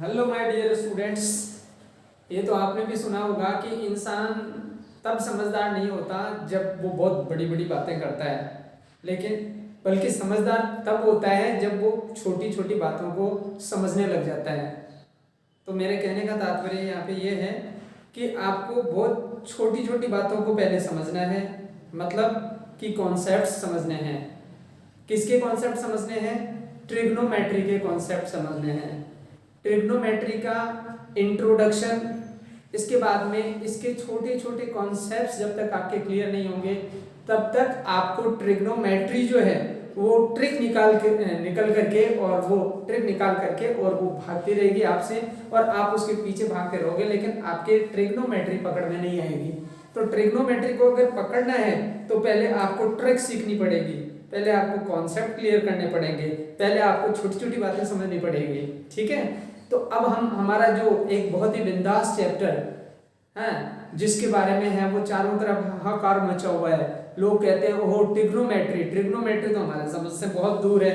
Hello my dear students. ये तो आपने भी सुना होगा कि इंसान तब समझदार नहीं होता जब वो बहुत बड़ी बड़ी बातें करता है, लेकिन बल्कि समझदार तब होता है जब वो छोटी छोटी बातों को समझने लग जाता है। तो मेरे कहने का तात्पर्य यहाँ पे ये है कि आपको बहुत छोटी छोटी बातों को पहले समझना है, मतलब कि कॉन्सेप्ट समझने हैं। किसके कॉन्सेप्ट समझने हैं? ट्रिग्नोमेट्री के कॉन्सेप्ट समझने हैं। ट्रिग्नोमेट्री का इंट्रोडक्शन, इसके बाद में इसके छोटे छोटे कॉन्सेप्ट्स जब तक आपके क्लियर नहीं होंगे तब तक आपको ट्रिग्नोमेट्री जो है वो ट्रिक निकाल करके और वो भागती रहेगी आपसे और आप उसके पीछे भागते रहोगे, लेकिन आपके ट्रिग्नोमेट्री पकड़ में नहीं आएगी। तो ट्रिग्नोमेट्री को अगर पकड़ना है तो पहले आपको ट्रिक सीखनी पड़ेगी, पहले आपको कॉन्सेप्ट क्लियर करने पड़ेंगे, पहले आपको छोटी छोटी बातें समझनी पड़ेगी। ठीक है, तो अब हम हमारा जो एक बहुत ही बिंदास चैप्टर है जिसके बारे में है वो चारों तरफ हाहाकार मचा हुआ है। लोग कहते हैं ओहो ट्रिग्नोमेट्री तो हमारे समझ से बहुत दूर है।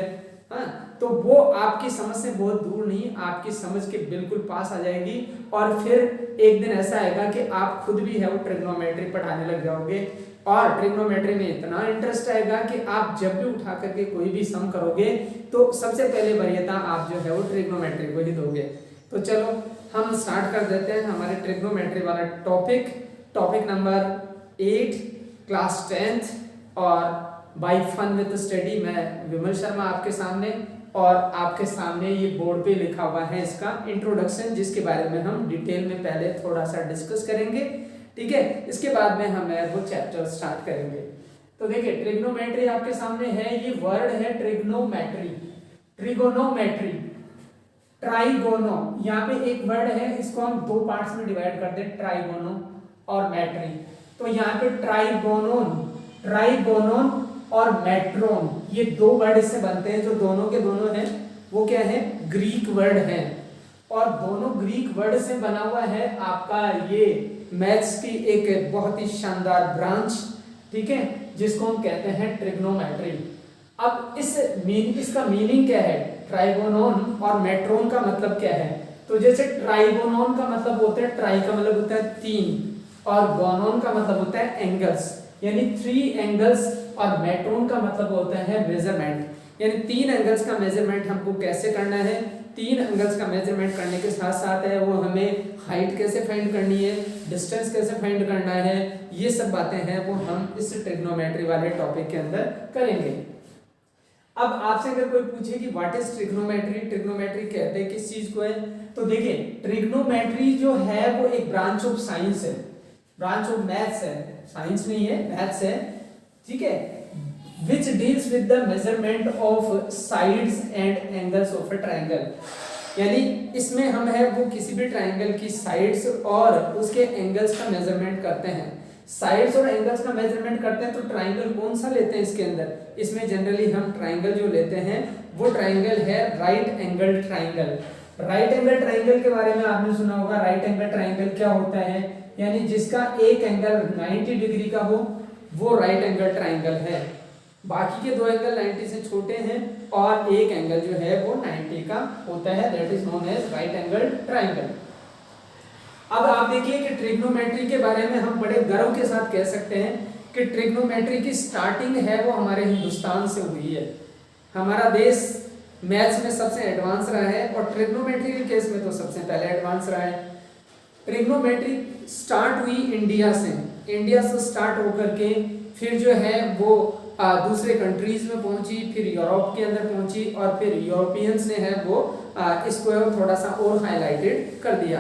हाँ, तो वो आपकी समझ से बहुत दूर नहीं, आपकी समझ के बिल्कुल पास आ जाएगी और फिर एक दिन ऐसा आएगा कि आप खुद भी है वो ट्रिग्नोमेट्री पढ़ाने लग जाओगे और ट्रिग्नोमेट्री में इतना इंटरेस्ट आएगा कि आप जब भी उठा करके कोई भी सम करोगे तो सबसे पहले वरीयता आप जो है वो ट्रिग्नोमेट्री को ही दोगे। तो चलो हम स्टार्ट कर देते हैं हमारे ट्रिग्नोमेट्री वाला टॉपिक नंबर 8 क्लास 10th और बाय फन विद स्टडी। मैं विमल शर्मा आपके सामने और आपके सामने ये बोर्ड पे लिखा हुआ है इसका इंट्रोडक्शन, जिसके बारे में हम डिटेल में पहले थोड़ा सा डिस्कस करेंगे। ठीक है, इसके बाद में हम वो चैप्टर स्टार्ट करेंगे। तो देखिए ट्रिग्नोमेट्री आपके सामने है, ये वर्ड है ट्रिग्नोमेट्री, ट्रिगोनोमेट्री, ट्राइगोनो। यहाँ पे एक वर्ड है, इसको हम दो पार्ट्स में डिवाइड करते हैं, ट्राइगोनो और मैट्री। तो यहाँ पे ट्राइगोनोन और मेट्रोन, ये दो वर्ड इससे बनते हैं, जो दोनों के दोनों हैं वो क्या है? ग्रीक वर्ड है। और दोनों ग्रीक वर्ड से बना हुआ है आपका ये मैथ्स की एक बहुत ही शानदार ब्रांच, ठीक है, जिसको हम कहते हैं ट्रिग्नोमेट्री। अब इसका मीनिंग क्या है? ट्राइगोनोन और मेट्रोन का मतलब क्या है? तो जैसे ट्राइगोनोन का मतलब होता है, ट्राई का मतलब होता है तीन और गोनोन का मतलब होता है एंगल्स, यानी 3 एंगल्स, और मेट्रोन का मतलब होता है मेजरमेंट, यानी 3 एंगल्स का मेजरमेंट हमको कैसे करना है। 3 एंगल्स का मेजरमेंट करने के साथ साथ है वो हमें हाइट कैसे फाइंड करनी है, डिस्टेंस कैसे फाइंड करना है, ये सब बातें हैं वो हम इस ट्रिग्नोमेट्री वाले टॉपिक के अंदर करेंगे। अब आपसे अगर कोई पूछे कि व्हाट इज ट्रिग्नोमेट्री, ट्रिग्नोमेट्री कहते हैं किस चीज को है, तो देखिए ट्रिग्नोमेट्री जो है वो एक ब्रांच ऑफ साइंस है, ब्रांच ऑफ मैथ्स है, साइंस नहीं है, मैथ्स है। ठीक है, which deals with the measurement of sides and angles of a triangle, यानी इसमें हम है वो किसी भी ट्रायंगल की साइड्स और उसके एंगल्स का मेजरमेंट करते हैं। साइड्स और एंगल्स का मेजरमेंट करते हैं तो ट्रायंगल कौन सा लेते हैं इसके अंदर? इसमें जनरली हम ट्रायंगल जो लेते हैं वो ट्रायंगल है right angle triangle. Right angle triangle के बारे में आपने सुना होगा। राइट एंगल ट्रायंगल क्या होता है? यानी जिसका एक एंगल 90 डिग्री का हो वो राइट एंगल ट्रायंगल है, बाकी के दो एंगल 90 से छोटे हैं और एक एंगल जो है वो 90 का होता है, that is known as right angle triangle. अब आप देखिए कि ट्रिग्नोमेट्री के बारे में हम बड़े गर्व के साथ कह सकते हैं कि ट्रिग्नोमेट्री की स्टार्टिंग है वो हमारे हिंदुस्तान से हुई है। हमारा देश मैथ्स में सबसे एडवांस रहा है और ट्रिग्नोमेट्री के केस में तो सबसे पहले एडवांस रहा है। ट्रिग्नोमेट्री स्टार्ट हुई इंडिया से स्टार्ट होकर के फिर जो है वो दूसरे कंट्रीज में पहुंची, फिर यूरोप के अंदर पहुंची और फिर यूरोपियंस ने है वो इसको थोड़ा सा और हाईलाइटेड कर दिया।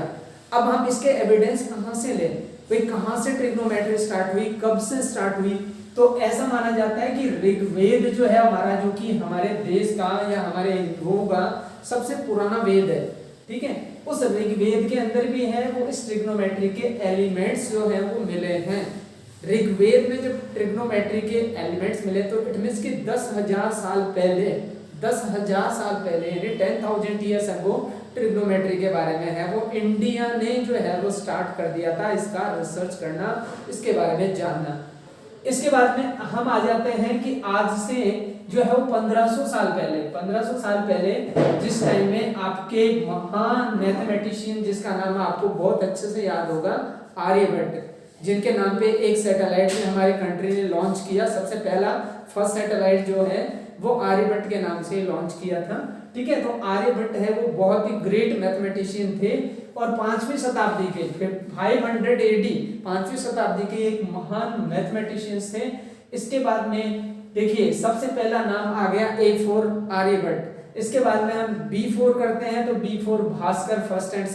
अब हम इसके एविडेंस कहाँ से लें? भाई कहाँ से ट्रिग्नोमेट्री स्टार्ट हुई, कब से स्टार्ट हुई? तो ऐसा माना जाता है कि ऋग्वेद जो है हमारा, जो कि हमारे देश का या हमारे हिंदुओं का सबसे पुराना वेद है, ठीक है, उस ऋग्वेद के अंदर भी है वो इस ट्रिग्नोमेट्री के एलिमेंट्स जो है वो मिले हैं। ऋग्वेद में जब ट्रिग्नोमेट्री के एलिमेंट्स मिले तो इट मींस कि 10,000 साल पहले यानी 10,000 ईयर्स अगो ट्रिग्नोमेट्री के बारे में है वो इंडिया ने जो है वो स्टार्ट कर दिया था इसका रिसर्च करना, इसके बारे में जानना। इसके बाद में हम आ जाते हैं कि आज से जो है वो 1500 साल पहले जिस टाइम में आपके महान मैथमेटिशियन जिसका नाम आपको बहुत अच्छे से याद होगा, आर्यभट्ट, जिनके नाम पे एक सैटेलाइट में हमारी कंट्री ने लॉन्च किया। सबसे पहला फर्स्ट सैटेलाइट जो है वो आर्यभट्ट के नाम से लॉन्च किया था। ठीक है, तो आर्यभट्ट है वो बहुत ही ग्रेट मैथमेटिशियन थे और 5वीं शताब्दी के 500 AD 5वीं शताब्दी के एक महान मैथमेटिशियंस थे। इसके बाद में देखिए सबसे पहला नाम आ गया A4 आर्यभट्ट। इसके बाद में हम B4 करते हैं तो B4 Bhaskar first and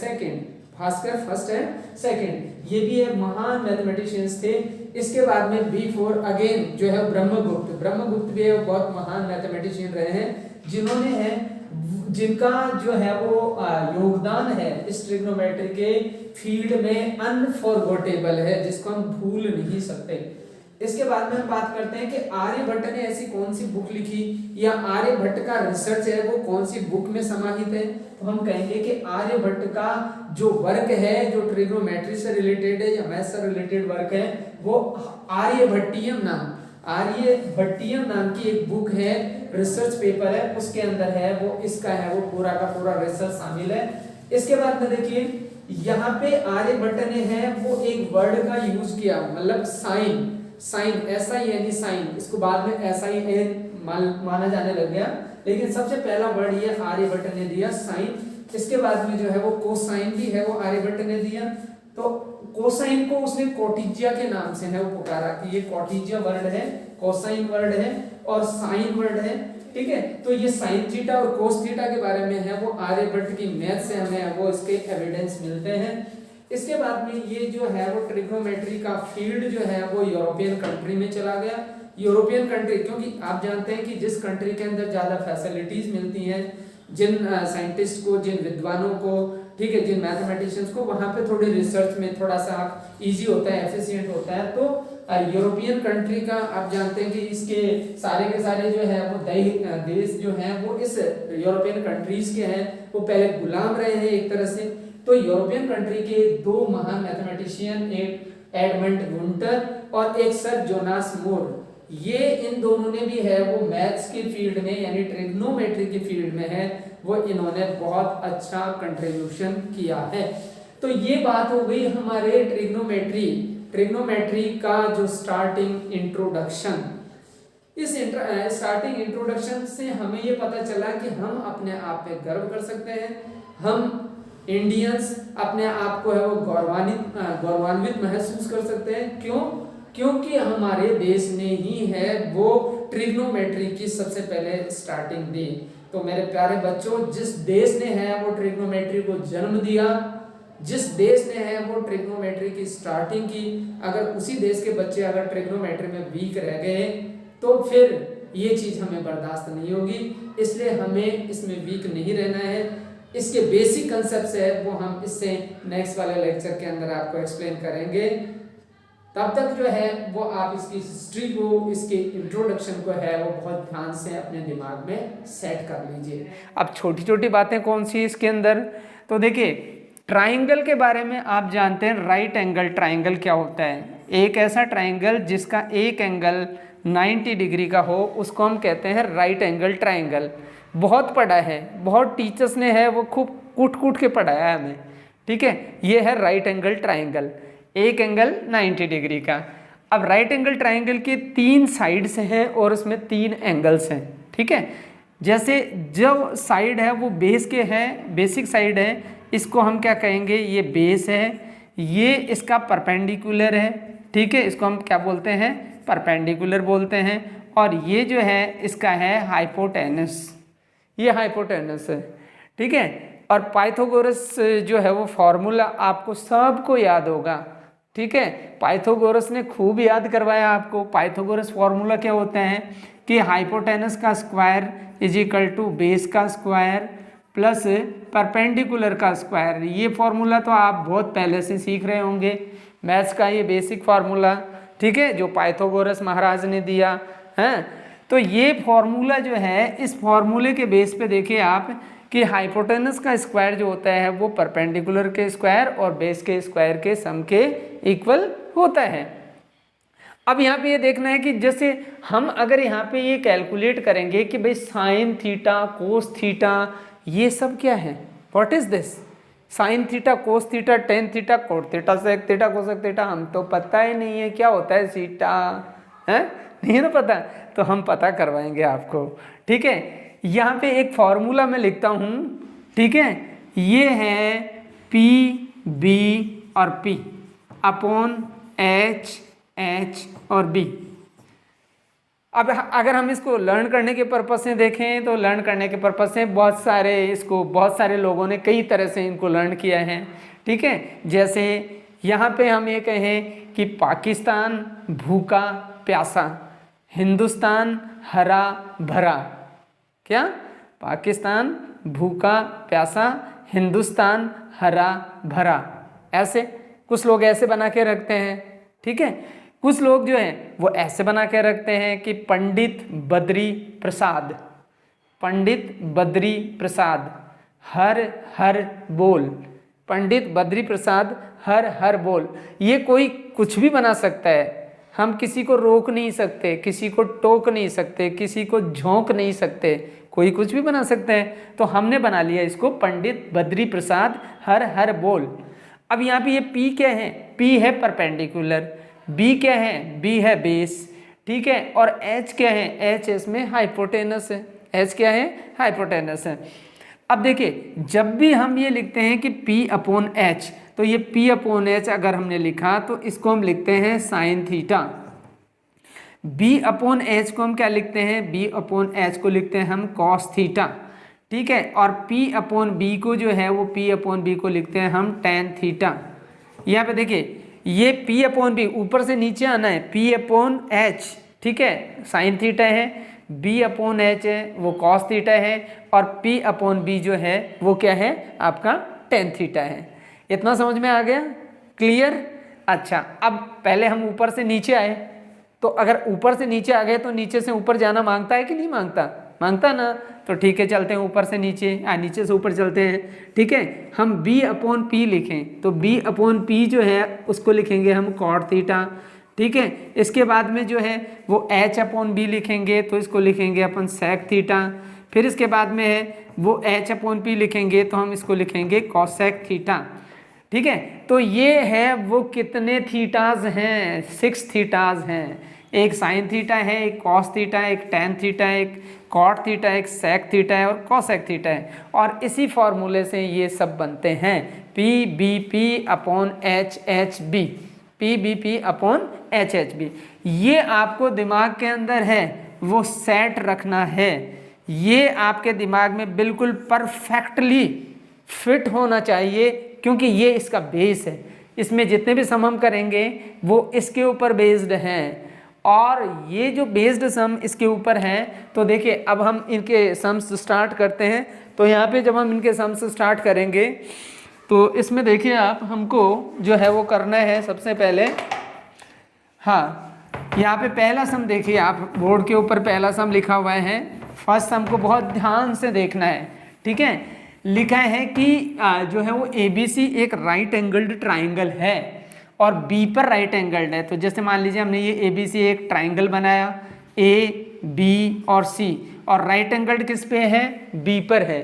second, ये भी एक महान मैथमेटिशियंस थे। इसके बाद में B4 अगेन जो है ब्रह्मगुप्त भी एक बहुत महान मैथमेटिशियन रहे हैं, जिनका जो है वो योगदान है इस ट्रिग्नोमेट्री के फील्ड में अनफॉरगेटेबल है, जिसको हम भूल नहीं सकते। इसके बाद में हम बात करते हैं कि आर्यभट्ट ने ऐसी कौन सी बुक लिखी या आर्यभट्ट का रिसर्च है वो कौन सी बुक में समाहित है। तो हम कहेंगे कि आर्यभट्ट का जो वर्क है, जो ट्रिग्नोमेट्री से रिलेटेड है या मैथ से रिलेटेड वर्क है, वो आर्यभट्टियम नाम की एक बुक है, रिसर्च पेपर है, उसके अंदर है वो इसका है वो पूरा का पूरा रिसर्च शामिल है। इसके बाद में देखिए यहाँ पे आर्यभट्ट ने है वो एक वर्ड का यूज किया, मतलब साइन साइन, इसको बाद में SIN माना जाने लग गया, लेकिन सबसे पहला वर्ड ये आर्यभट्ट ने दिया साइन। इसके बाद में जो है वो कोसाइन भी है वो आर्यभट्ट ने दिया। तो कोसाइन को उसने कोटिजिया के नाम से है वो पुकारा कि ये कोटिजिया वर्ड है, कोसाइन वर्ड है और साइन वर्ड है। ठीक है, तो ये साइन थीटा और कोस थीटा के बारे में है वो आर्यभट्ट की मैथ से हमें वो इसके एविडेंस मिलते हैं। इसके बाद में ये जो है वो ट्रिग्नोमेट्री का फील्ड जो है वो यूरोपियन कंट्री में चला गया। यूरोपियन कंट्री, क्योंकि आप जानते हैं कि जिस कंट्री के अंदर ज्यादा फैसिलिटीज मिलती हैं जिन साइंटिस्ट को, जिन विद्वानों को, ठीक है, जिन मैथमेटिशियंस को, वहां पे थोड़ी रिसर्च में थोड़ा सा इजी होता है, एफिशिएंट होता है। तो यूरोपियन कंट्री का आप जानते हैं कि इसके सारे के सारे जो है वो देश जो हैं वो इस यूरोपियन कंट्रीज के हैं, वो पहले गुलाम रहे हैं एक तरह से। तो यूरोपियन कंट्री के दो महान मैथमेटिशियन, एक एडमंड गुंटर और एक सर जोनास मोर, ये इन दोनों ने भी है वो मैथ्स के फील्ड में यानी ट्रिग्नोमेट्री के फील्ड में है वो इन्होंने बहुत अच्छा कंट्रीब्यूशन किया है। तो ये बात हो गई हमारे ट्रिग्नोमेट्री का जो स्टार्टिंग इंट्रोडक्शन। इस स्टार्टिंग इंट्रोडक्शन से हमें ये पता चला कि हम अपने आप पे गर्व कर सकते हैं, हम इंडियंस अपने आप को है वो गौरवान्वित महसूस कर सकते हैं। क्यों? क्योंकि हमारे देश ने ही है वो ट्रिग्नोमेट्री की सबसे पहले स्टार्टिंग दी। तो मेरे प्यारे बच्चों, जिस देश ने है वो ट्रिग्नोमेट्री को जन्म दिया, जिस देश ने है वो ट्रिग्नोमेट्री की स्टार्टिंग की, अगर उसी देश के बच्चे अगर ट्रिग्नोमेट्री में वीक रह गए तो फिर ये चीज हमें बर्दाश्त नहीं होगी। इसलिए हमें इसमें वीक नहीं रहना है। इसके बेसिक कंसेप्ट्स है वो हम इससे नेक्स्ट वाले लेक्चर के अंदर आपको एक्सप्लेन करेंगे। तब तक जो है वो आप इसकी हिस्ट्री को, इसके इंट्रोडक्शन को है वो बहुत ध्यान से अपने दिमाग में सेट कर लीजिए। अब छोटी छोटी बातें कौन सी इसके अंदर, तो देखिए ट्राइंगल के बारे में आप जानते हैं राइट एंगल ट्राइंगल क्या होता है। एक ऐसा ट्राइंगल जिसका एक एंगल 90 डिग्री का हो उसको हम कहते हैं राइट एंगल ट्राइंगल। बहुत पढ़ा है, बहुत टीचर्स ने है वो खूब कूट के पढ़ाया है हमें। ठीक है, ये है राइट एंगल ट्राइंगल, एक एंगल 90 डिग्री का। अब राइट एंगल ट्राइंगल के 3 साइड्स हैं और उसमें 3 एंगल्स हैं। ठीक है, जैसे जो साइड है वो बेस के हैं, बेसिक साइड है, इसको हम क्या कहेंगे, ये बेस है, ये इसका परपेंडिकुलर है। ठीक है, इसको हम क्या बोलते हैं, परपेंडिकुलर बोलते हैं। और ये जो है इसका है हाइपोटेनस, ये हाइपोटेनस है। ठीक है, और पाइथागोरस जो है वो फॉर्मूला आपको सबको याद होगा। ठीक है, पाइथागोरस ने खूब याद करवाया आपको। पाइथागोरस फॉर्मूला क्या होता है कि हाइपोटेनस का square is equal to base का स्क्वायर प्लस परपेंडिकुलर का स्क्वायर। ये फॉर्मूला तो आप बहुत पहले से सीख रहे होंगे, मैथ्स का ये बेसिक फार्मूला। ठीक है, जो पाइथागोरस महाराज ने दिया है। तो ये फॉर्मूला जो है, इस फॉर्मूले के बेस पे देखिए आप कि हाइपोटेनस का स्क्वायर जो होता है वो परपेंडिकुलर के स्क्वायर और बेस के स्क्वायर के सम के इक्वल होता है। अब यहाँ पे ये देखना है कि जैसे हम अगर यहाँ पे ये कैलकुलेट करेंगे कि भाई साइन थीटा कोस थीटा ये सब क्या है, what is this, sine theta cos theta tan theta cot theta sec theta cosec theta, हम तो पता ही नहीं है क्या होता है थीटा, है नहीं है ना पता, तो हम पता करवाएंगे आपको। ठीक है, यहाँ पे एक फॉर्मूला मैं लिखता हूँ, ठीक है, ये है पी बी और पी अपॉन एच एच और बी। अब अगर हम इसको लर्न करने के पर्पज से देखें तो लर्न करने के पर्पज से बहुत सारे लोगों ने कई तरह से इनको लर्न किया है। ठीक है, जैसे यहाँ पे हम ये कहें कि पाकिस्तान भूखा प्यासा, हिंदुस्तान हरा भरा, क्या, पाकिस्तान भूखा प्यासा, हिंदुस्तान हरा भरा, ऐसे कुछ लोग ऐसे बना के रखते हैं। ठीक है, कुछ लोग जो हैं वो ऐसे बना के रखते हैं कि पंडित बद्री प्रसाद, पंडित बद्री प्रसाद हर हर बोल, पंडित बद्री प्रसाद हर हर बोल। ये कोई कुछ भी बना सकता है, हम किसी को रोक नहीं सकते, किसी को टोक नहीं सकते, किसी को झोंक नहीं सकते, कोई कुछ भी बना सकते हैं। तो हमने बना लिया इसको पंडित बद्री प्रसाद हर हर बोल। अब यहाँ पे ये P क्या है, P है परपेंडिकुलर, B क्या है, B है बेस, ठीक है, और H क्या है, H इसमें हाइपोटेनस है, H क्या है, हाइपोटेनस है। अब देखिए जब भी हम ये लिखते हैं कि P अपॉन H, तो ये P अपॉन H अगर हमने लिखा तो इसको हम लिखते हैं sine theta. B upon H को हम क्या लिखते हैं, B अपॉन H को लिखते हैं हम कॉस थीटा। ठीक है, और P अपॉन B को जो है वो P अपॉन B को लिखते हैं हम टेन थीटा। यहाँ पे देखिए ये P अपॉन B ऊपर से नीचे आना है, P अपॉन H, ठीक है, साइन थीटा है, B अपॉन H है वो कॉस थीटा है, और P अपॉन B जो है वो क्या है आपका टेन थीटा है। इतना समझ में आ गया, क्लियर। अच्छा, अब पहले हम ऊपर से नीचे आए, तो अगर ऊपर से नीचे आ गए तो नीचे से ऊपर जाना मांगता है कि नहीं मांगता, मांगता ना, तो ठीक है चलते हैं ऊपर से नीचे, नीचे से ऊपर चलते हैं। ठीक है, हम B अपॉन P लिखें तो B अपॉन P जो है उसको लिखेंगे हम कॉट थीटा। ठीक है, इसके बाद में जो है वो H अपॉन B लिखेंगे तो इसको लिखेंगे अपन सेक थीटा। फिर इसके बाद में है वो H अपॉन P लिखेंगे तो हम इसको लिखेंगे कॉसेक थीटा। ठीक है, तो ये है वो कितने थीटाज हैं, 6 थीटाज हैं। एक साइन थीटा है, एक कॉस थीटा है, एक टेन थीटा है, एक कॉट थीटा है, एक सेक थीटा है और कॉसेक थीटा है। और इसी फॉर्मूले से ये सब बनते हैं P B P upon H H B, P B P upon H H B. ये आपको दिमाग के अंदर है वो सेट रखना है, ये आपके दिमाग में बिल्कुल परफेक्टली फिट होना चाहिए, क्योंकि ये इसका बेस है। इसमें जितने भी सम हम करेंगे वो इसके ऊपर बेस्ड हैं, और ये जो बेस्ड सम इसके ऊपर हैं। तो देखिए अब हम इनके सम्स स्टार्ट करते हैं। तो यहाँ पे जब हम इनके सम्स स्टार्ट करेंगे तो इसमें देखिए आप हमको जो है वो करना है सबसे पहले, हाँ यहाँ पे पहला सम देखिए आप बोर्ड के ऊपर पहला सम लिखा हुआ है। फर्स्ट सम को बहुत ध्यान से देखना है। ठीक है, लिखा है कि जो है वो ABC एक राइट एंगल्ड ट्राइंगल है और B पर राइट एंगल्ड है। तो जैसे मान लीजिए हमने ये ABC एक ट्राइंगल बनाया A B और C, और राइट एंगल्ड किस पे है, B पर है,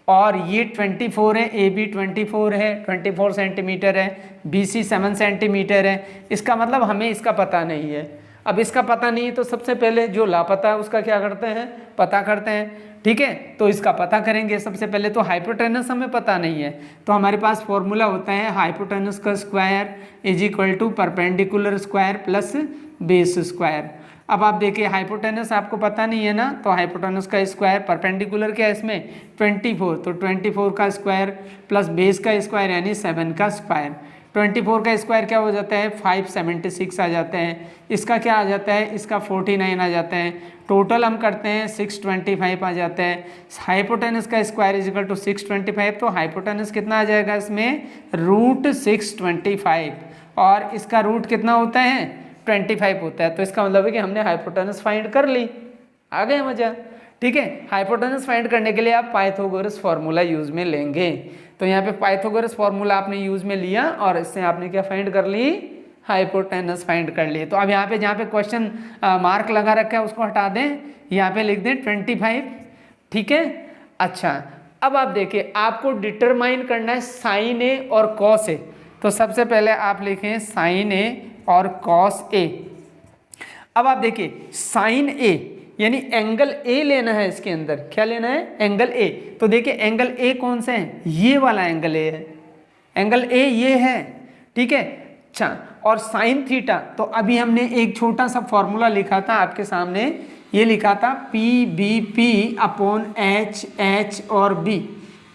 और ये 24 है, AB 24 है, 24 सेंटीमीटर है, BC 7 सेंटीमीटर है। इसका मतलब हमें इसका पता नहीं है। अब इसका पता नहीं है तो सबसे पहले जो लापता है उसका क्या करते हैं, पता करते हैं। ठीक है, तो इसका पता करेंगे सबसे पहले। तो हाइपोटेनस हमें पता नहीं है, तो हमारे पास फॉर्मूला होता है हाइपोटेनस का square is equal to perpendicular square plus base square. अब आप देखिए हाइपोटेनस आपको पता नहीं है ना, तो हाइपोटेनस का स्क्वायर, परपेंडिकुलर क्या है इसमें 24, तो 24 का स्क्वायर प्लस बेस का स्क्वायर यानी 7 का स्क्वायर। 24 का स्क्वायर क्या हो जाता है 576 आ जाता है, इसका क्या आ जाता है, इसका 49 आ जाता है, टोटल हम करते हैं 625 आ जाता है। हाइपोटेनस का स्क्वायर इज इक्वल टू 625, तो हाइपोटेनस कितना आ जाएगा इसमें रूट 625, और इसका रूट कितना होता है 25 होता है। तो इसका मतलब है कि हमने हाइपोटेनस फाइंड कर ली, आ गया मजा। ठीक है, हाइपोटेनस फाइंड करने के लिए आप पाइथागोरस फार्मूला यूज में लेंगे। तो यहाँ पे पाइथागोरस फार्मूला आपने यूज में लिया और इससे आपने क्या फाइंड कर ली, हाइपोटेनस फाइंड कर लिए। तो अब यहाँ पे जहाँ पे क्वेश्चन मार्क लगा रखा है उसको हटा दें, यहाँ पे लिख दें 25। ठीक है। अच्छा, अब आप देखिए आपको डिटरमाइन करना है साइन ए और कॉस ए। तो सबसे पहले आप लिखें साइन ए और कॉस ए। अब आप देखिए साइन ए यानी एंगल ए लेना है, इसके अंदर क्या लेना है, एंगल ए। तो देखिए एंगल ए कौन सा है, ये वाला एंगल ए है, एंगल ए ये है। ठीक है। अच्छा, और साइन थीटा, तो अभी हमने एक छोटा सा फॉर्मूला लिखा था आपके सामने, ये लिखा था P B P upon H, H और बी।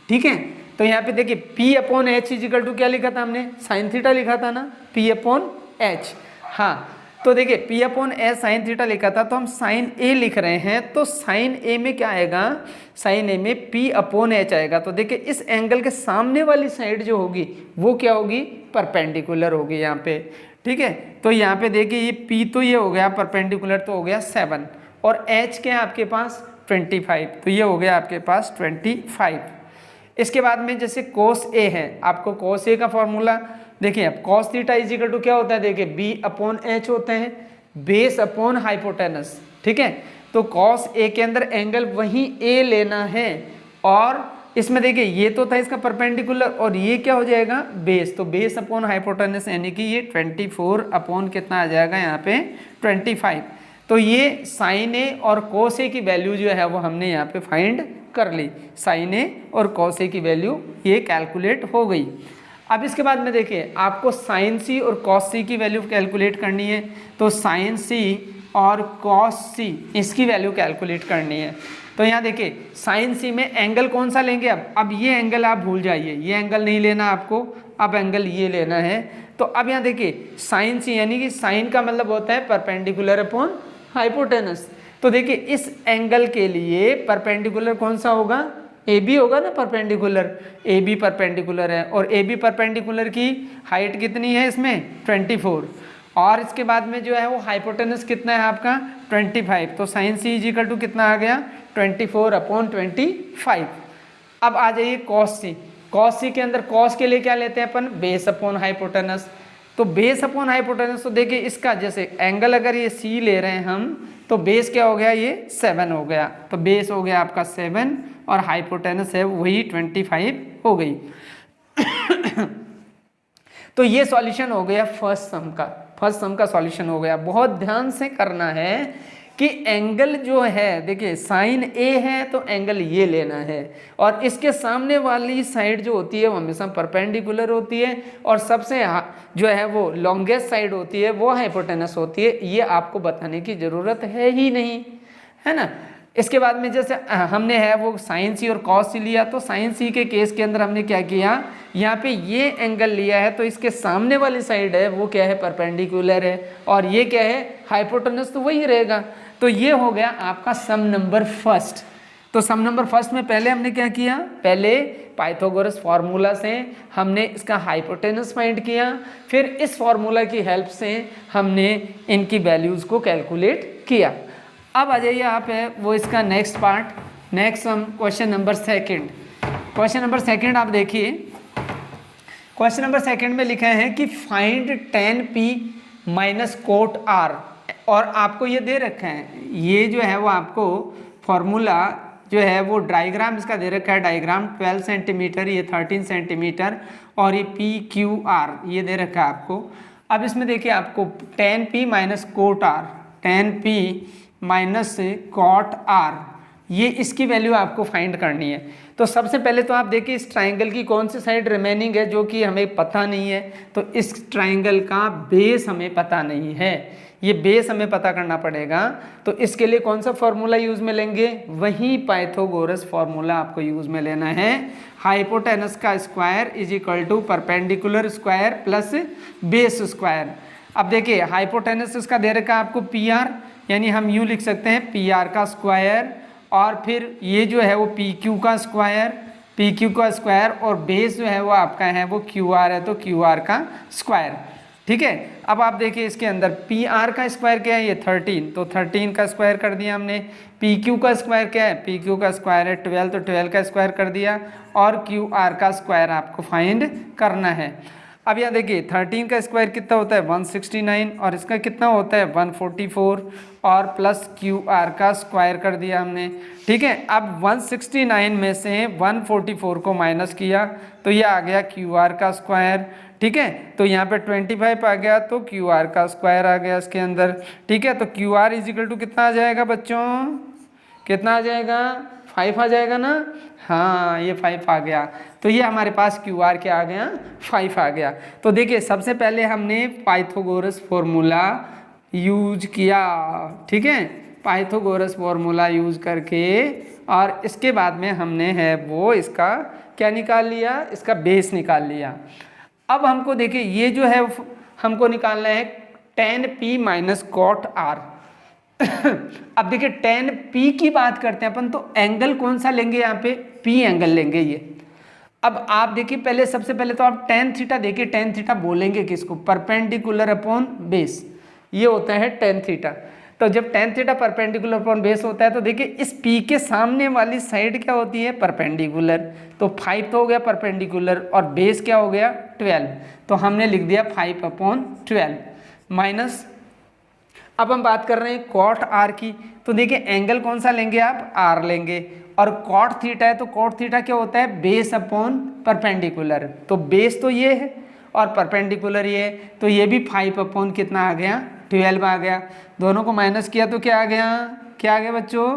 ठीक है। तो यहाँ पे देखिए P upon H is equal to क्या लिखा था हमने, साइन थीटा लिखा था ना, P अपॉन एच। हाँ, तो देखिए P upon h sine theta लिखा था, तो हम साइन ए लिख रहे हैं, तो साइन ए में क्या आएगा, साइन ए में P अपॉन एच आएगा। तो देखिए इस एंगल के सामने वाली साइड जो होगी वो क्या होगी, परपेंडिकुलर होगी यहाँ पे। ठीक है। तो यहाँ पे देखिए ये P तो ये हो गया परपेंडिकुलर, तो हो गया 7, और H क्या है आपके पास 25, तो ये हो गया आपके पास 25। इसके बाद में जैसे cos A है, आपको cos A का फॉर्मूला देखिए, अब cos थीटा इजिकल टू क्या होता है, देखिए B अपॉन एच होते हैं, बेस अपॉन हाइपोटेनस। ठीक है। तो cos A के अंदर एंगल वही A लेना है, और इसमें देखिए ये तो था इसका परपेंडिकुलर, और ये क्या हो जाएगा बेस, तो बेस अपॉन हाइपोटेनस यानी कि ये 24 अपॉन कितना आ जाएगा यहाँ पे 25। तो ये साइन ए और कोस ए की वैल्यू जो है वो हमने यहाँ पे फाइंड कर ली, साइन ए और कोस ए की वैल्यू ये कैलकुलेट हो गई। अब इसके बाद में देखिए आपको साइन सी और कॉस सी की वैल्यू कैलकुलेट करनी है, तो साइन सी और कॉस सी इसकी वैल्यू कैलकुलेट करनी है। तो यहाँ देखिए साइन सी में एंगल कौन सा लेंगे, अब ये एंगल आप भूल जाइए, ये एंगल नहीं लेना आपको, अब एंगल ये लेना है। तो अब यहाँ देखिए साइन सी यानी कि साइन का मतलब होता है परपेंडिकुलर अपॉन हाइपोटेनस। तो देखिए इस एंगल के लिए परपेंडिकुलर कौन सा होगा, ए बी होगा ना परपेंडिकुलर, ए बी परपेंडिकुलर है, और ए बी परपेंडिकुलर की हाइट कितनी है इसमें 24, और इसके बाद में जो है वो हाइपोटेनस कितना है आपका 25। तो साइन सी इजिकल टू कितना आ गया 24 अपॉन 25। अब आ जाइए कॉस सी, कॉस सी के अंदर कॉस के लिए क्या लेते हैं अपन, बेस अपॉन हाइपोटेनस। तो बेस अपॉन हाइपोटेनस, तो देखिए इसका जैसे एंगल अगर ये सी ले रहे हैं हम, तो बेस क्या हो गया, ये 7 हो गया, तो बेस हो गया आपका 7 और हाइपोटेनस है वही 25 हो गई। तो ये सॉल्यूशन हो गया फर्स्ट सम का सॉल्यूशन हो गया। बहुत ध्यान से करना है कि एंगल जो है देखिए साइन ए है तो एंगल ये लेना है, और इसके सामने वाली साइड जो होती है वो हमेशा परपेंडिकुलर होती है, और सबसे जो है वो लॉन्गेस्ट साइड होती है वो हाइपोटेनस होती है। ये आपको बताने की ज़रूरत है ही नहीं, है ना। इसके बाद में जैसे हमने है वो साइन सी और कॉस सी लिया, तो साइन सी के केस के अंदर हमने क्या किया, यहाँ पे ये एंगल लिया है, तो इसके सामने वाली साइड है वो क्या है परपेंडिकुलर है, और ये क्या है हाइपोटेनस, तो वही रहेगा। तो ये हो गया आपका सम नंबर फर्स्ट। तो सम नंबर फर्स्ट में पहले हमने क्या किया, पहले पाइथागोरस फार्मूला से हमने इसका हाइपोटेनस फाइंड किया, फिर इस फार्मूला की हेल्प से हमने इनकी वैल्यूज़ को कैलकुलेट किया। अब आ जाइए आप है वो इसका next part, next sum question number second. Question number second आप देखिए, क्वेश्चन नंबर सेकंड में लिखा है कि find tan p minus cot r, और आपको ये दे रखा है, ये जो है वो आपको फॉर्मूला जो है वो डायग्राम इसका दे रखा है, डायग्राम 12 सेंटीमीटर, ये 13 सेंटीमीटर, और ये PQR ये दे रखा है आपको। अब इसमें देखिए आपको tan p minus cot r, tan p minus cot r, ये इसकी वैल्यू आपको फाइंड करनी है। तो सबसे पहले तो आप देखिए इस ट्राइंगल की कौन सी साइड रिमेनिंग है जो कि हमें पता नहीं है, तो इस ट्राइंगल का बेस हमें पता नहीं है, ये बेस हमें पता करना पड़ेगा। तो इसके लिए कौन सा फॉर्मूला यूज़ में लेंगे, वही पाइथागोरस फॉर्मूला आपको यूज़ में लेना है। हाइपोटेनस का square is equal to perpendicular square plus base square. अब देखिए हाइपोटेनस इसका दे रखा है आपको PR, यानी हम यूँ लिख सकते हैं PR का स्क्वायर, और फिर ये जो है वो PQ का स्क्वायर, और बेस जो है वो आपका है वो QR है, तो QR का स्क्वायर। ठीक है। अब आप देखिए इसके अंदर PR का स्क्वायर क्या है, ये 13, तो 13 का स्क्वायर कर दिया हमने। PQ का स्क्वायर क्या है, PQ का स्क्वायर है 12, तो 12 का स्क्वायर कर दिया, और QR का स्क्वायर आपको फाइंड करना है। अब यहाँ देखिए 13 का स्क्वायर कितना होता है 169 और इसका कितना होता है 144 और प्लस क्यू आर का स्क्वायर कर दिया हमने। ठीक है, अब 169 में से 144 को माइनस किया तो ये आ गया क्यू आर का स्क्वायर। ठीक है, तो यहाँ पे 25 आ गया तो क्यू आर का स्क्वायर आ गया इसके अंदर। ठीक है, तो क्यू आर इजिकल टू कितना आ जाएगा बच्चों, कितना आ जाएगा 5 आ जाएगा ना। हाँ, ये 5 आ गया। तो ये हमारे पास क्यू आर क्या आ गया 5 आ गया। तो देखिए सबसे पहले हमने पाइथागोरस फॉर्मूला यूज किया। ठीक है, पाइथागोरस फॉर्मूला यूज करके और इसके बाद में हमने है वो इसका क्या निकाल लिया, इसका बेस निकाल लिया। अब हमको देखिए ये जो है हमको निकालना है tan p minus cot r। अब देखिए tan p की बात करते हैं अपन तो एंगल कौन सा लेंगे, यहाँ पे p एंगल लेंगे ये। अब आप देखिए पहले सबसे पहले तो आप tan थीटा देखिए, tan थीटा बोलेंगे किसको, परपेंडिकुलर अपॉन बेस, ये होता है tan थीटा। तो जब tan theta perpendicular upon base होता है तो देखिए इस p के सामने वाली साइड क्या होती है परपेंडिकुलर, तो 5 तो हो गया परपेंडिकुलर और बेस क्या हो गया 12, तो हमने लिख दिया 5/12 माइनस। अब हम बात कर रहे हैं कॉट आर की, तो देखिए एंगल कौन सा लेंगे आप आर लेंगे और कॉट थीटा है तो कॉट थीटा क्या होता है बेस अपॉन परपेंडिकुलर, तो बेस तो ये है और परपेंडिकुलर ये है, तो ये भी 5 कितना आ गया 12 आ गया। दोनों को माइनस किया तो क्या आ गया, क्या आ गया बच्चों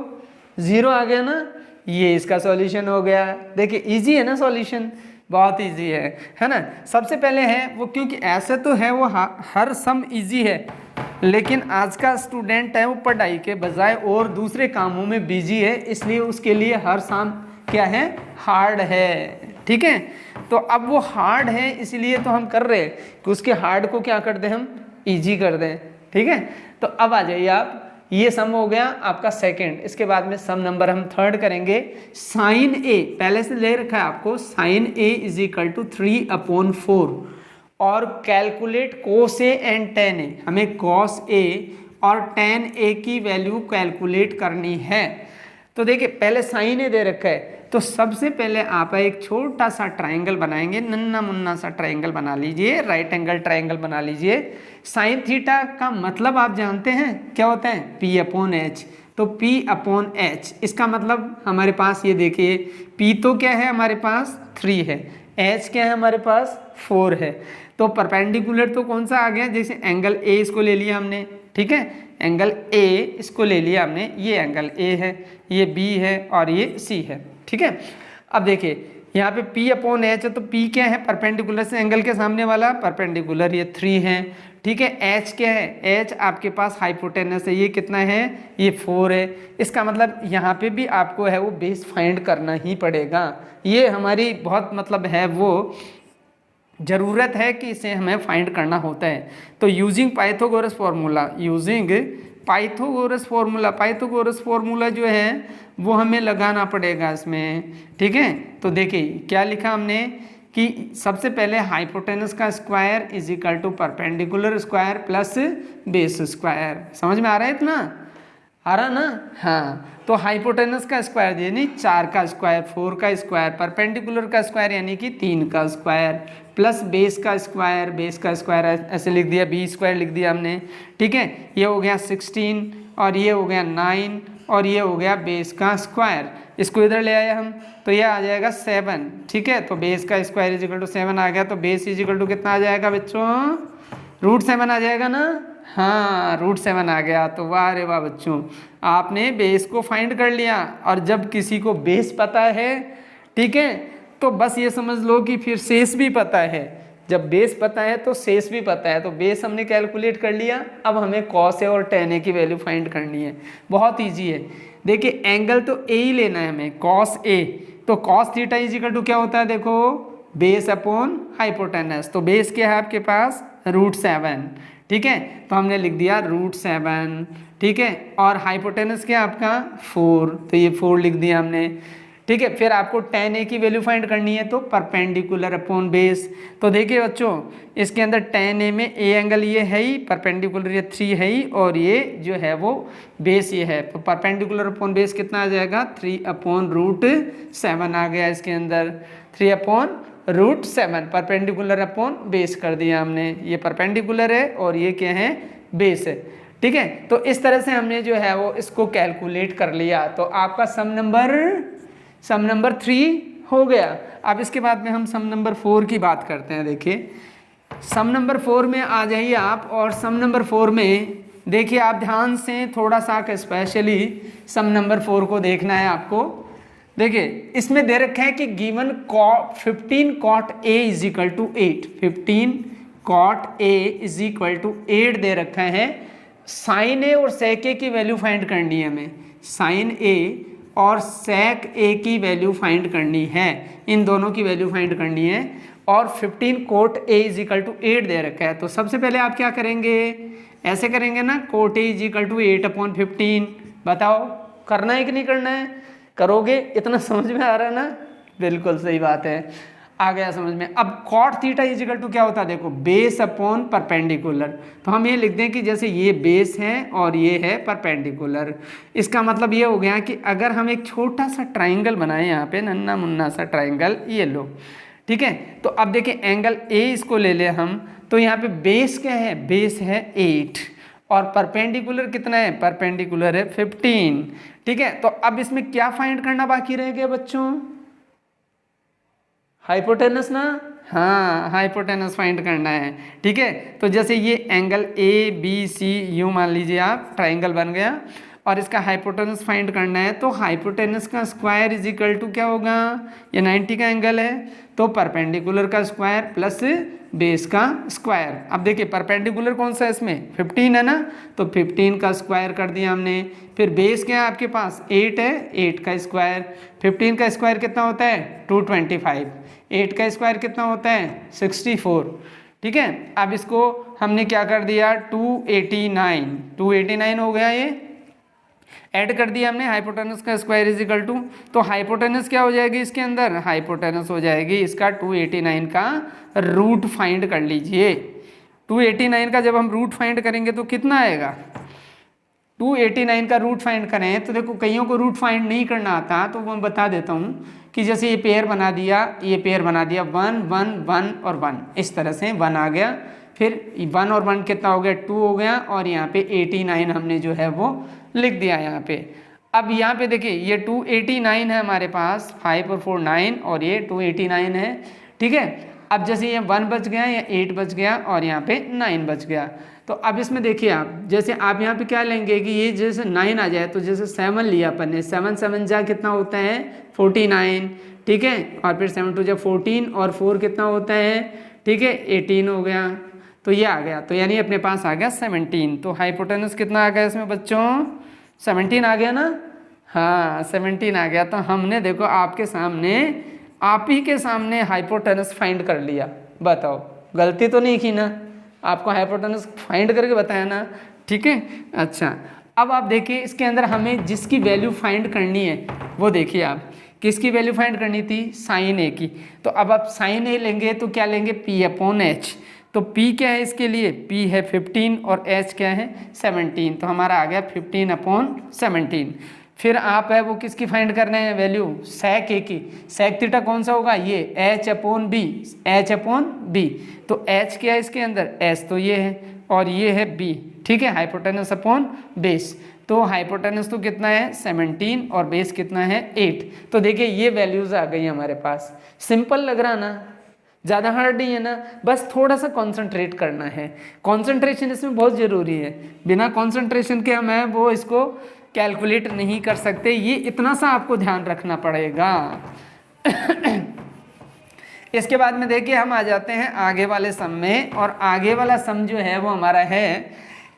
0 आ गया ना। ये इसका सॉल्यूशन हो गया। देखिए इजी है ना सॉल्यूशन, बहुत इजी है ना। सबसे पहले है वो, क्योंकि ऐसे तो है वो हर सम इजी है, लेकिन आज का स्टूडेंट है वो पढ़ाई के बजाय और दूसरे कामों में बिजी है, इसलिए उसके लिए हर सम क्या है हार्ड है। ठीक है, तो अब वो हार्ड है इसलिए तो हम कर रहे हैं कि उसके हार्ड को क्या कर दें हम इजी कर दें। ठीक है, तो अब आ जाइए आप, ये सम हो गया आपका सेकंड। इसके बाद में सम नंबर हम थर्ड करेंगे। साइन ए पहले से ले रखा है आपको, sine A is equal to 3/4 और calculate cos A and tan A, हमें कॉस ए और टेन ए की वैल्यू कैलकुलेट करनी है। तो देखिए पहले साइन ए दे रखा है, तो सबसे पहले आप एक छोटा सा ट्राइंगल बनाएंगे, नन्ना मुन्ना सा ट्राइंगल बना लीजिए, राइट एंगल ट्राइंगल बना लीजिए। साइन थीटा का मतलब आप जानते हैं क्या होता है p/h, तो p/h इसका मतलब हमारे पास ये देखिए p तो क्या है हमारे पास 3 है, h क्या है हमारे पास 4 है, तो परपेंडिकुलर तो कौन सा आ गया, जैसे एंगल a इसको ले लिया हमने। ठीक है, एंगल a इसको ले लिया हमने, ये एंगल a है, ये b है और ये c है। ठीक है, अब देखिए यहाँ पे p/h है, तो p क्या है परपेंडिकुलर से एंगल के सामने वाला परपेंडिकुलर, ये 3 है। ठीक है, h क्या है, h आपके पास हाइपोटेनस है, ये कितना है ये 4 है। इसका मतलब यहाँ पे भी आपको है वो बेस फाइंड करना ही पड़ेगा, ये हमारी बहुत मतलब है वो ज़रूरत है कि इसे हमें फाइंड करना होता है। तो using Pythagoras formula, using Pythagoras formula, Pythagoras formula जो है वो हमें लगाना पड़ेगा इसमें। ठीक है, तो देखिए क्या लिखा हमने कि सबसे पहले हाइपोटेनस का square is equal to perpendicular square plus base square. समझ में आ रहा है इतना, आ रहा ना। हाँ, तो हाइपोटेनस का स्क्वायर यानी 4 का स्क्वायर, 4 का स्क्वायर, परपेंडिकुलर का स्क्वायर यानी कि 3 का स्क्वायर, प्लस बेस का स्क्वायर, बेस का स्क्वायर ऐसे लिख दिया, बी स्क्वायर लिख दिया हमने। ठीक है, ये हो गया 16 और ये हो गया 9 और ये हो गया बेस का स्क्वायर, इसको इधर ले आए हम तो ये आ जाएगा 7। ठीक है, तो बेस का स्क्वायर इज इक्वल टू 7 आ गया, तो बेस इज इक्वल टू कितना आ जाएगा बच्चों, √7 आ जाएगा ना। हाँ, √7 आ गया। तो वाह रे वाह बच्चों, आपने बेस को फाइंड कर लिया। और जब किसी को बेस पता है, ठीक है, तो बस ये समझ लो कि फिर शेष भी पता है। जब बेस पता है तो शेष भी पता है, तो बेस हमने कैलकुलेट कर लिया। अब हमें कॉस ए और टेन ए की वैल्यू फाइंड करनी है, बहुत ईजी है। देखिए एंगल तो ए ही लेना है हमें, कॉस ए, तो cos theta is equal to क्या होता है, देखो बेस अपॉन हाइपोटेनस, तो बेस क्या है आपके पास √7। ठीक है, तो हमने लिख दिया √7। ठीक है, और हाइपोटेनस क्या आपका 4, तो ये 4 लिख दिया हमने। ठीक है, फिर आपको tan a की वैल्यू फाइंड करनी है, तो परपेंडिकुलर अपॉन बेस। तो देखिए बच्चों इसके अंदर tan a में a एंगल ये है ही, परपेंडिकुलर ये 3 है ही, और ये जो है वो बेस ये है, तो परपेंडिकुलर अपॉन बेस कितना आ जाएगा 3/√7 आ गया इसके अंदर, 3/√7 √7 परपेंडिकुलर अपॉन बेस कर दिया हमने। ये परपेंडिकुलर है और ये क्या है, बेस है। ठीक है, तो इस तरह से हमने जो है वो इसको कैलकुलेट कर लिया। तो आपका सम नंबर 3 हो गया। अब इसके बाद में हम सम नंबर 4 की बात करते हैं। देखिए सम नंबर 4 में आ जाइए आप, और सम नंबर 4 में देखिए आप ध्यान से थोड़ा सा स्पेशली सम नंबर 4 को देखना है आपको। देखिए इसमें दे रखा है कि given 15 cot A is equal to 8, 15 cot A is equal to 8 दे रखा है। साइन ए और सेक ए की वैल्यू फाइंड करनी है हमें, साइन ए और सेक ए की वैल्यू फाइंड करनी है, इन दोनों की वैल्यू फाइंड करनी है। और 15 cot A is equal to 8 दे रखा है। तो सबसे पहले आप क्या करेंगे, ऐसे करेंगे ना, cot A is equal to 8/15। बताओ करना है कि नहीं करना है, करोगे? इतना समझ में आ रहा है ना, बिल्कुल सही बात है, आ गया समझ में। अब cot theta is equal to क्या होता है, देखो बेस अपॉन परपेंडिकुलर। तो हम ये लिख दें कि जैसे ये बेस है और ये है परपेंडिकुलर। इसका मतलब ये हो गया कि अगर हम एक छोटा सा ट्राइंगल बनाएं, यहाँ पे नन्ना मुन्ना सा ट्राइंगल, ये लो, ठीक है। तो अब देखिए एंगल ए इसको ले ले हम, तो यहाँ पे बेस क्या है, बेस है 8 और परपेंडिकुलर कितना है, परपेंडिकुलर है 15। ठीक है, तो अब इसमें क्या फाइंड करना बाकी रह गया बच्चों, हाइपोटेनस ना, हाँ हाइपोटेनस फाइंड करना है। ठीक है, तो जैसे ये एंगल ए बी सी यूँ मान लीजिए आप, ट्राइंगल बन गया और इसका हाइपोटेनस फाइंड करना है। तो हाइपोटेनस का स्क्वायर इज इक्वल टू क्या होगा, ये 90 का एंगल है तो परपेंडिकुलर का स्क्वायर प्लस बेस का स्क्वायर। अब देखिए परपेंडिकुलर कौन सा है इसमें, 15 है ना, तो 15 का स्क्वायर कर दिया हमने। फिर बेस क्या है आपके पास, 8 है, 8 का स्क्वायर। 15 का स्क्वायर कितना होता है 225, 8 का स्क्वायर कितना होता है 64। ठीक है, अब इसको हमने क्या कर दिया 289 हो गया, ये ऐड कर दिया हमने। हाइपोटेनस का स्क्वायर इज इक्वल टू, तो हाइपोटेनस क्या हो जाएगी इसके अंदर, हाइपोटेनस हो जाएगी इसका 289 का रूट फाइंड कर लीजिए। 289 का जब हम रूट फाइंड करेंगे तो कितना आएगा, 289 का रूट फाइंड करें तो देखो कईयों को रूट फाइंड नहीं करना आता, तो मैं बता देता हूँ कि जैसे ये पेयर बना दिया, ये पेयर बना दिया 1 1 1 और 1, इस तरह से 1 आ गया, फिर 1 और 1 कितना हो गया 2 हो गया, और यहाँ पे 89 हमने जो है वो लिख दिया यहाँ पे। अब यहाँ पे देखिए ये 289 है हमारे पास, 5 और 4 9 और ये 289 है। ठीक है, अब जैसे ये 1 बच गया या 8 बच गया और यहाँ पे 9 बच गया। तो अब इसमें देखिए आप, जैसे आप यहाँ पे क्या लेंगे कि ये जैसे 9 आ जाए तो जैसे 7 लिया अपन ने, 7 7 जा कितना होता है 49। ठीक है, और फिर 7 2 जा 14 और 4 कितना होता है, ठीक है 18 हो गया, तो ये आ गया, तो यानी अपने पास आ गया 17। तो हाइपोटेनस कितना आ गया इसमें बच्चों, 17 आ गया ना, हाँ 17 आ गया। तो हमने देखो आपके सामने, आप ही के सामने हाइपोटेनस फाइंड कर लिया। बताओ गलती तो नहीं की ना, आपको हाइपोटेनस फाइंड करके बताया ना। ठीक है, अच्छा अब आप देखिए इसके अंदर हमें जिसकी वैल्यू फाइंड करनी है वो देखिए आप, किसकी वैल्यू फाइंड करनी थी, साइन ए की। तो अब आप साइन ए लेंगे तो क्या लेंगे, P/H। तो P क्या है इसके लिए, P है 15 और H क्या है 17, तो हमारा आ गया 15/17। फिर आप है वो किसकी फाइंड करने हैं वैल्यू, सेक ए की। सेक थीटा कौन सा होगा, ये H/B, H/B। तो H क्या है इसके अंदर, H तो ये है और ये है B। ठीक है, हाइपोटेनस अपॉन बेस, तो हाइपोटेनस तो कितना है 17 और बेस कितना है 8। तो देखिए ये वैल्यूज आ गई हमारे पास। सिंपल लग रहा ना, ज़्यादा हार्ड नहीं है ना, बस थोड़ा सा कंसंट्रेट करना है। कंसंट्रेशन इसमें बहुत ज़रूरी है, बिना कंसंट्रेशन के हम है वो इसको कैलकुलेट नहीं कर सकते, ये इतना सा आपको ध्यान रखना पड़ेगा। इसके बाद में देखिए हम आ जाते हैं आगे वाले सम में, और आगे वाला सम जो है वो हमारा है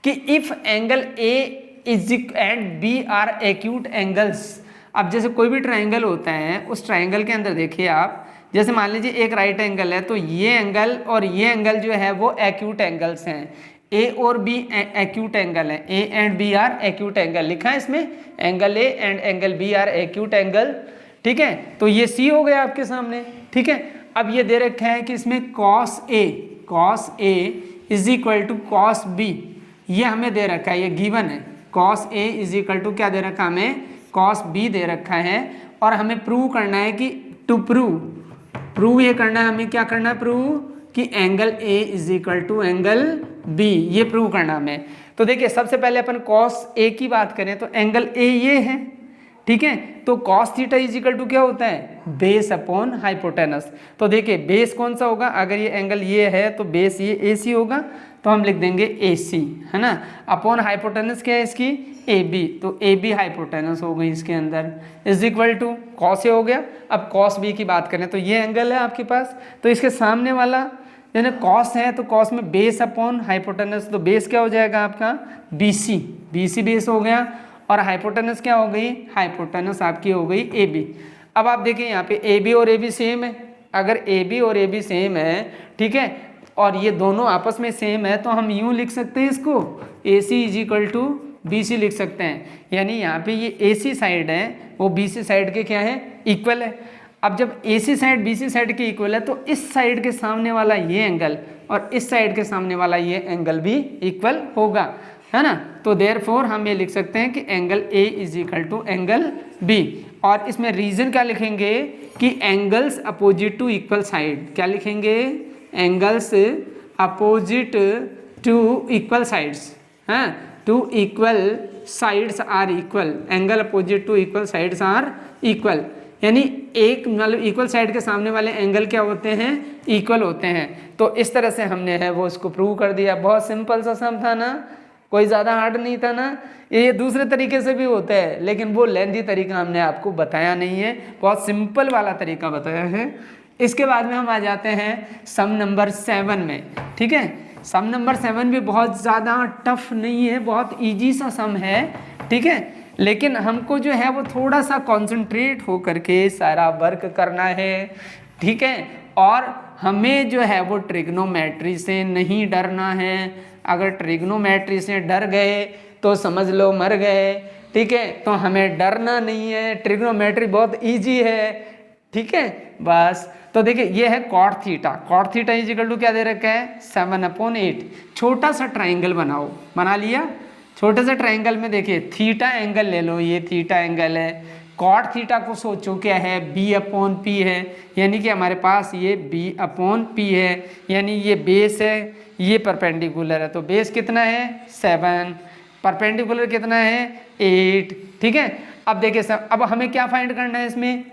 कि if angle A is and B are acute angles. अब जैसे कोई भी ट्राइंगल होता है, उस ट्राइंगल के अंदर देखिए आप, जैसे मान लीजिए एक राइट एंगल है, तो ये एंगल और ये एंगल जो है वो एक्यूट एंगल्स हैं। ए और बी एक्यूट एंगल है, A and B are acute angle लिखा है इसमें, angle A and angle B are acute angle. ठीक है, तो ये सी हो गया आपके सामने। ठीक है, अब ये दे रखा है कि इसमें cos A is equal to cos B, ये हमें दे रखा है, ये गिवन है। cos A is equal to क्या दे रखा है हमें, cos B दे रखा है, और हमें प्रूव करना है कि टू प्रूव प्रूव ये करना है हमें, क्या करना है प्रूव कि angle A is equal to angle B, ये प्रूव करना हमें। तो देखिए सबसे पहले अपन कॉस ए की बात करें तो एंगल ए ये है, ठीक है। तो cos theta is equal to क्या होता है, बेस अपॉन हाइपोटेनस। तो देखिए बेस कौन सा होगा, अगर ये एंगल ये है तो बेस ये ए सी होगा, तो हम लिख देंगे ए सी, है ना। अपॉन हाइपोटेनस क्या है इसकी, ए बी, तो ए बी हाइपोटेनस हो गई इसके अंदर, is equal to cos A हो गया। अब कॉस बी की बात करें तो ये एंगल है आपके पास, तो इसके सामने वाला यानी कॉस है, तो कॉस में बेस अपॉन हाइपोटेनस, तो बेस क्या हो जाएगा आपका B C, B C base हो गया, और हाइपोटेनस क्या हो गई, हाइपोटेनस आपकी हो गई ए बी। अब आप देखिए यहाँ पे ए बी और ए बी सेम है, अगर ए बी और ए बी सेम है, ठीक है, और ये दोनों आपस में सेम है, तो हम यूँ लिख सकते हैं इसको A C is equal to B C लिख सकते हैं। यानी यहाँ पे ये ए सी साइड है वो बी सी साइड के क्या है, इक्वल है। अब जब ए सी साइड बी सी साइड के इक्वल है, तो इस साइड के सामने वाला ये एंगल और इस साइड के सामने वाला ये एंगल भी इक्वल होगा, है ना। तो देयरफॉर हम ये लिख सकते हैं कि angle A is equal to angle B, और इसमें रीजन क्या लिखेंगे कि angles opposite to equal side, क्या लिखेंगे, angles opposite to equal sides, हैं, two equal sides are equal, angle opposite to equal sides are equal, यानी एक मतलब इक्वल साइड के सामने वाले एंगल क्या होते हैं, इक्वल होते हैं। तो इस तरह से हमने है वो इसको प्रूव कर दिया। बहुत सिंपल सा सम था ना, कोई ज़्यादा हार्ड नहीं था ना। ये दूसरे तरीके से भी होता है, लेकिन वो लेंथी तरीका हमने आपको बताया नहीं है, बहुत सिंपल वाला तरीका बताया है। इसके बाद में हम आ जाते हैं सम नंबर 7 में, ठीक है। सम नंबर 7 भी बहुत ज़्यादा टफ नहीं है, बहुत ईजी सा सम है, ठीक है, लेकिन हमको जो है वो थोड़ा सा कॉन्सेंट्रेट हो करके सारा वर्क करना है, ठीक है। और हमें जो है वो ट्रिग्नोमेट्री से नहीं डरना है। अगर ट्रिग्नोमेट्री से डर गए तो समझ लो मर गए, ठीक है। तो हमें डरना नहीं है, ट्रिग्नोमेट्री बहुत इजी है, ठीक है। बस तो देखिए ये है cot theta, cot theta is equal to क्या दे रखा है, 7/8। छोटा सा ट्राइंगल बनाओ, बना लिया। छोटे से ट्राइंगल में देखिए थीटा एंगल ले लो, ये थीटा एंगल है। कॉट थीटा को सोचो क्या है, B/P है, यानी कि हमारे पास ये B/P है, यानी ये बेस है, ये परपेंडिकुलर है, तो बेस कितना है 7, परपेंडिकुलर कितना है 8, ठीक है। अब देखिए सब, अब हमें क्या फाइंड करना है इसमें,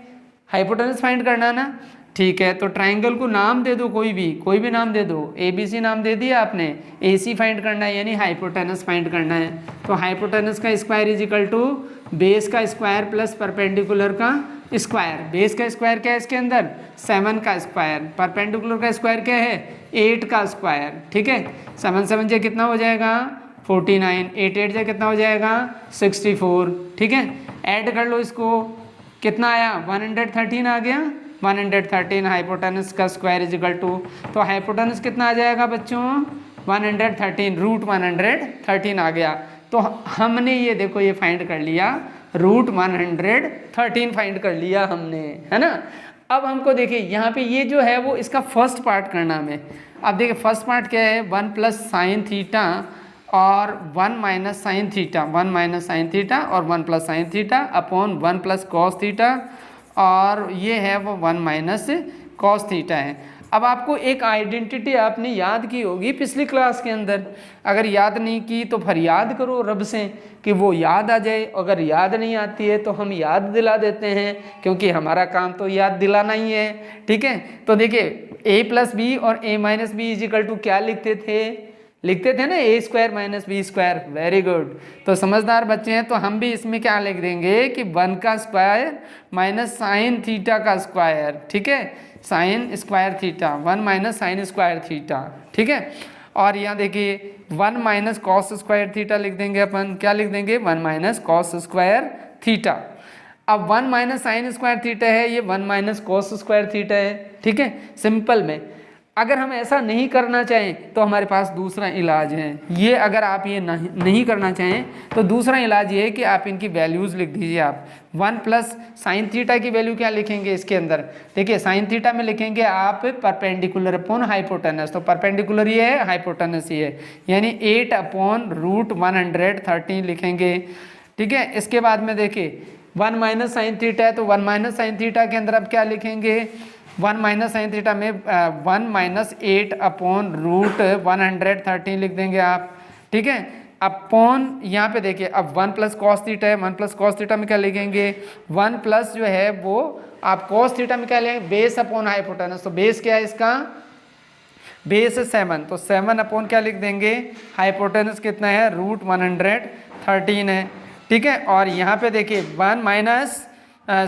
हाइपोटेनस फाइंड करना है ना, ठीक है। तो ट्राइंगल को नाम दे दो, कोई भी नाम दे दो, ABC नाम दे दिया आपने, AC फाइंड करना है यानी हाइपोटेनस फाइंड करना है। तो हाइपोटेनस का square is equal to base का स्क्वायर प्लस परपेंडिकुलर का स्क्वायर। बेस का स्क्वायर क्या है इसके अंदर, 7 का स्क्वायर, परपेंडिकुलर का स्क्वायर क्या है 8 का स्क्वायर, ठीक है। 7 7 से कितना हो जाएगा 49, 8 8 से कितना हो जाएगा 64, ठीक है। ऐड कर लो इसको, कितना आया 113 आ गया, 113 हाइपोटेनस का स्क्वायर इज इक्वल टू, तो हाइपोटेनस कितना आ जाएगा बच्चों 113, रूट 113 आ गया। तो हमने ये देखो ये फाइंड कर लिया, रूट 113 फाइंड कर लिया हमने, है ना। अब हमको देखिए यहाँ पे ये जो है वो इसका फर्स्ट पार्ट करना हमें। अब देखिए फर्स्ट पार्ट क्या है, 1 + sin थीटा और 1 - sin थीटा, 1 - sin थीटा और 1 + sin theta upon 1 + cos theta, और ये है वो 1 - cos थीटा है। अब आपको एक आइडेंटिटी आपने याद की होगी पिछली क्लास के अंदर, अगर याद नहीं की तो फिर याद करो रब से कि वो याद आ जाए। अगर याद नहीं आती है तो हम याद दिला देते हैं, क्योंकि हमारा काम तो याद दिलाना ही है, ठीक है। तो देखिए a + b और a - b is equal to क्या लिखते थे ना, a² - b²। वेरी गुड, तो समझदार बच्चे हैं। तो हम भी इसमें क्या लिख देंगे कि 1 का स्क्वायर माइनस साइन थीटा का स्क्वायर, ठीक है, sine square theta, 1 - sin square theta, ठीक है। और यहाँ देखिए 1 - cos स्क्वायर थीटा लिख देंगे अपन, क्या लिख देंगे 1 - cos स्क्वायर थीटा। अब 1 - sin स्क्वायर थीटा है, ये 1 - cos स्क्वायर थीटा है, ठीक है। सिंपल में अगर हम ऐसा नहीं करना चाहें तो हमारे पास दूसरा इलाज है। ये अगर आप ये नहीं करना चाहें तो दूसरा इलाज ये है कि आप इनकी वैल्यूज़ लिख दीजिए। आप 1 + sin थीटा की वैल्यू क्या लिखेंगे इसके अंदर, देखिए sin थीटा में लिखेंगे आप परपेंडिकुलर अपॉन हाइपोटेनस, तो परपेंडिकुलर ये है, हाइपोटेनस ये है, यानी 8/रूट 113 लिखेंगे, ठीक है। इसके बाद में देखिए 1 - sin थीटा है, तो 1 - sin थीटा के अंदर आप क्या लिखेंगे 1 माइनस साइन थीटा में 1 माइनस 8 अपॉन रूट 113 लिख देंगे आप, ठीक है। अपॉन यहाँ पे देखिए अब 1 प्लस कॉस थीटा है, 1 प्लस कॉस थीटा में क्या लिखेंगे 1 प्लस जो है वो आप कॉस थीटा में क्या लेंगे बेस अपॉन हाइपोटेनस। तो बेस क्या है इसका, बेस है 7, तो 7 अपॉन क्या लिख देंगे हाइपोटेनस कितना है रूट 113 है, ठीक है। और यहाँ पे देखिए 1 माइनस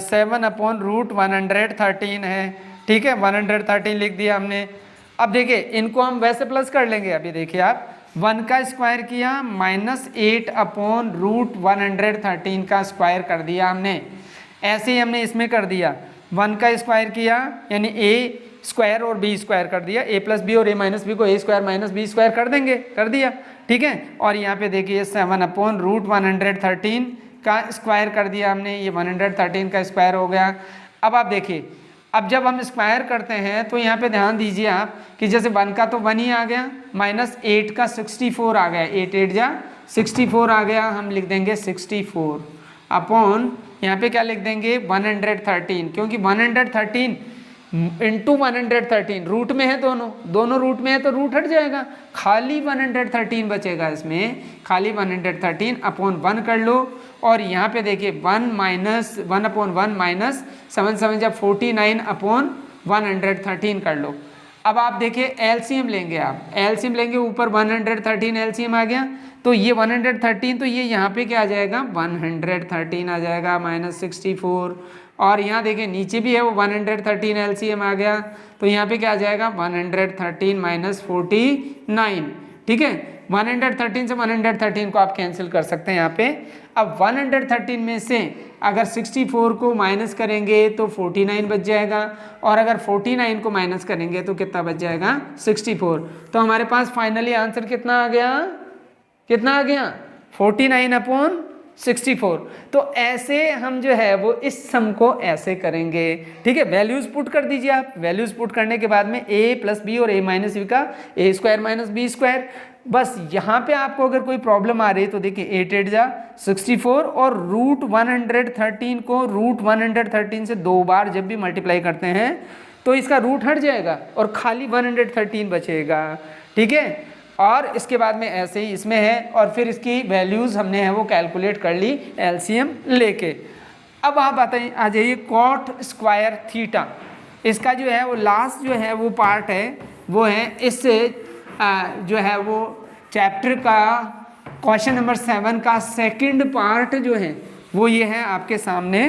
7 अपॉन रूट 113 है, ठीक है, 113 लिख दिया हमने। अब देखिए इनको हम वैसे प्लस कर लेंगे, अभी देखिए आप 1 का स्क्वायर किया माइनस 8 अपॉन रूट 113 का स्क्वायर कर दिया हमने, ऐसे ही हमने इसमें कर दिया 1 का स्क्वायर किया यानी a स्क्वायर और b स्क्वायर कर दिया, a प्लस बी और a माइनस बी को a square minus b square कर देंगे, कर दिया, ठीक है। और यहाँ पे देखिए 7 अपॉन रूट 113 का स्क्वायर कर दिया हमने, ये 113 का स्क्वायर हो गया। अब आप देखिए अब जब हम स्क्वायर करते हैं तो यहाँ पे ध्यान दीजिए आप कि जैसे 1 का तो 1 ही आ गया, माइनस 8 का 64 आ गया, 8 8 जा 64 आ गया, हम लिख देंगे 64 अपॉन यहाँ पे क्या लिख देंगे 113, क्योंकि 113 इंटू 113 रूट में है, दोनों रूट में है तो रूट हट जाएगा, खाली 113 बचेगा इसमें, खाली 113 अपॉन 1 कर लो। और यहाँ पे देखिए 1 अपॉन 1 माइनस 7 7 जब 49 अपॉन 113 कर लो। अब आप देखिए एलसीएम लेंगे, आप एलसीएम लेंगे, ऊपर 113 एलसीएम आ गया, तो ये 113 तो ये यहाँ पे क्या आ जाएगा 113 आ जाएगा माइनस 64। और यहाँ देखिए नीचे भी है वो 113 एलसीएम आ गया, तो यहाँ पे क्या आ जाएगा 113 माइनस 49, ठीक है। 113 से 113 को आप कैंसिल कर सकते हैं यहाँ पे। अब 113 में से अगर 64 को माइनस करेंगे तो 49 बच जाएगा, और अगर 49 को माइनस करेंगे तो कितना बच जाएगा 64। तो हमारे पास फाइनली आंसर कितना आ गया, कितना आ गया 49 अपॉन 64। तो ऐसे हम जो है वो इस सम को ऐसे करेंगे, ठीक है। वैल्यूज पुट कर दीजिए आप, वैल्यूज पुट करने के बाद में a प्लस बी और a माइनस बी का a square minus B square. बस यहाँ पे आपको अगर कोई प्रॉब्लम आ रही है तो देखिए 8 8 जा 64 और रूट 113 को रूट 113 से 2 बार जब भी मल्टीप्लाई करते हैं तो इसका रूट हट जाएगा और खाली 113 बचेगा, ठीक है। और इसके बाद में ऐसे ही इसमें है, और फिर इसकी वैल्यूज़ हमने है वो कैलकुलेट कर ली एलसीएम लेके। अब आप बताइए आ जाइए कॉट स्क्वायर थीटा, इसका जो है वो लास्ट जो है वो पार्ट है वो है इससे जो है वो चैप्टर का क्वेश्चन नंबर 7 का सेकंड पार्ट जो है वो ये है आपके सामने,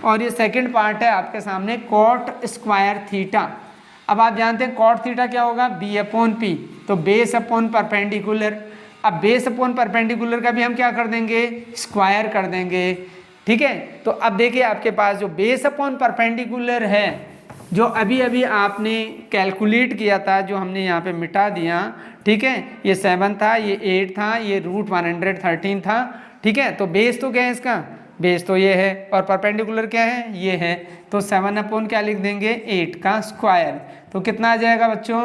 और ये सेकंड पार्ट है आपके सामने कॉट स्क्वायर थीटा। अब आप जानते हैं कॉट थीटा क्या होगा b अपॉन पी, तो बेस अपॉन परपेंडिकुलर। अब बेस अपॉन परपेंडिकुलर का भी हम क्या कर देंगे स्क्वायर कर देंगे, ठीक है। तो अब देखिए आपके पास जो बेस अपॉन परपेंडिकुलर है जो अभी अभी आपने कैलकुलेट किया था, जो हमने यहाँ पे मिटा दिया, ठीक है, ये 7 था, ये 8 था, ये रूट 113 था, ठीक है। तो बेस तो क्या है इसका, बेस तो ये है, और परपेंडिकुलर क्या है ये है, तो 7 अपॉन क्या लिख देंगे 8 का स्क्वायर, तो कितना आ जाएगा बच्चों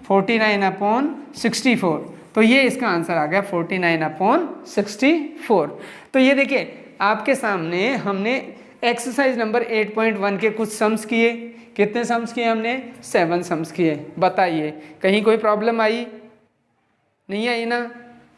49 अपॉन 64। तो ये इसका आंसर आ गया 49 अपॉन 64। तो ये देखिए आपके सामने हमने एक्सरसाइज नंबर 8.1 के कुछ सम्स किए, कितने सम्स किए हमने 7 सम्स किए। बताइए कहीं कोई प्रॉब्लम आई, नहीं आई ना,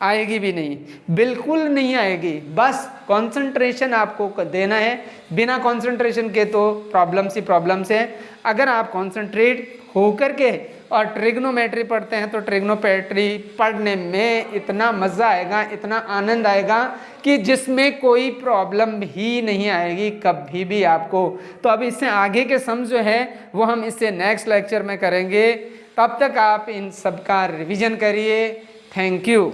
आएगी भी नहीं, बिल्कुल नहीं आएगी, बस कंसंट्रेशन आपको देना है, बिना कंसंट्रेशन के तो प्रॉब्लम्स ही प्रॉब्लम्स है। अगर आप कंसंट्रेट होकर के और ट्रिग्नोमेट्री पढ़ते हैं तो ट्रिग्नोमेट्री पढ़ने में इतना मज़ा आएगा, इतना आनंद आएगा कि जिसमें कोई प्रॉब्लम ही नहीं आएगी कभी भी आपको। तो अब इससे आगे के सम जो है वो हम इससे नेक्स्ट लेक्चर में करेंगे, तब तक आप इन सब का रिवीजन करिए। Thank you.